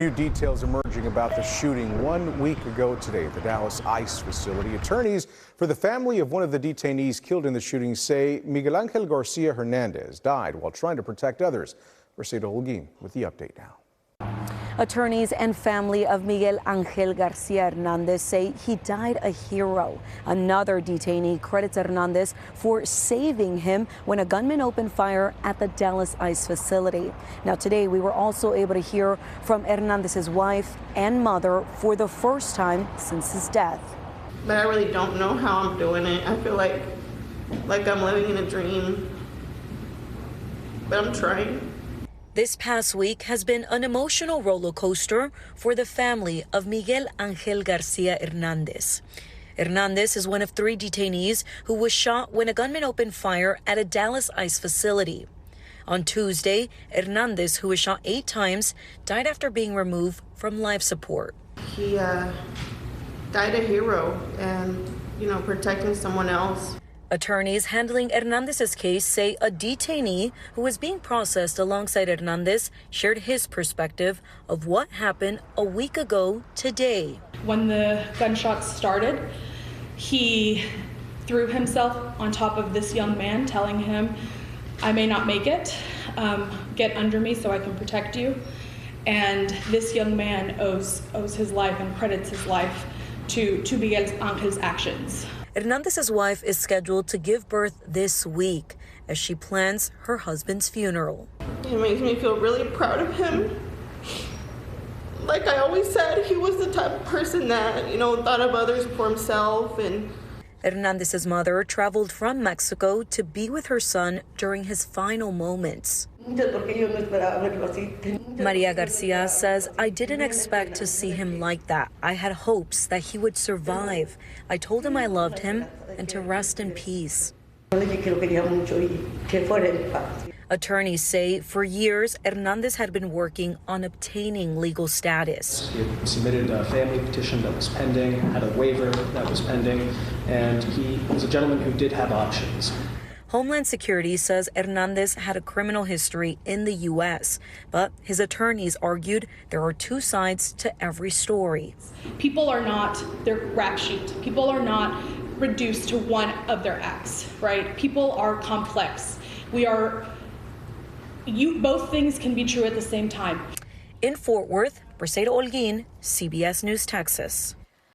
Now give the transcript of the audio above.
New details emerging about the shooting 1 week ago today at the Dallas ICE facility. Attorneys for the family of one of the detainees killed in the shooting say Miguel Ángel García-Hernández died while trying to protect others. Mercedes Holguín with the update now. Attorneys and family of Miguel Ángel García-Hernández say he died a hero. Another detainee credits Hernández for saving him when a gunman opened fire at the Dallas ICE facility. Now today we were also able to hear from Hernández's wife and mother for the first time since his death. But I really don't know how I'm doing it. I feel like I'm living in a dream, but I'm trying. This past week has been an emotional roller coaster for the family of Miguel Ángel García-Hernández. Hernández is one of 3 detainees who was shot when a gunman opened fire at a Dallas ICE facility. On Tuesday, Hernández, who was shot 8 times, died after being removed from life support. He died a hero and, protecting someone else. Attorneys handling Hernández's case say a detainee who was being processed alongside Hernández shared his perspective of what happened a week ago today. When the gunshots started, he threw himself on top of this young man, telling him, "I may not make it, get under me so I can protect you." And this young man owes his life and credits his life to Miguel Angel's actions. Hernández's wife is scheduled to give birth this week as she plans her husband's funeral. It makes me feel really proud of him. Like I always said, he was the type of person that, thought of others before himself. And Hernández's mother traveled from Mexico to be with her son during his final moments. Maria Garcia says, "I didn't expect to see him like that. I had hopes that he would survive. I told him I loved him and to rest in peace." Attorneys say for years, Hernández had been working on obtaining legal status. He had submitted a family petition that was pending, had a waiver that was pending, and he was a gentleman who did have options. Homeland Security says Hernández had a criminal history in the U.S., but his attorneys argued there are 2 sides to every story. People are not their rap sheet. People are not reduced to one of their acts, right? People are complex. Both things can be true at the same time. In Fort Worth, Mercedes Holguín, CBS News, Texas.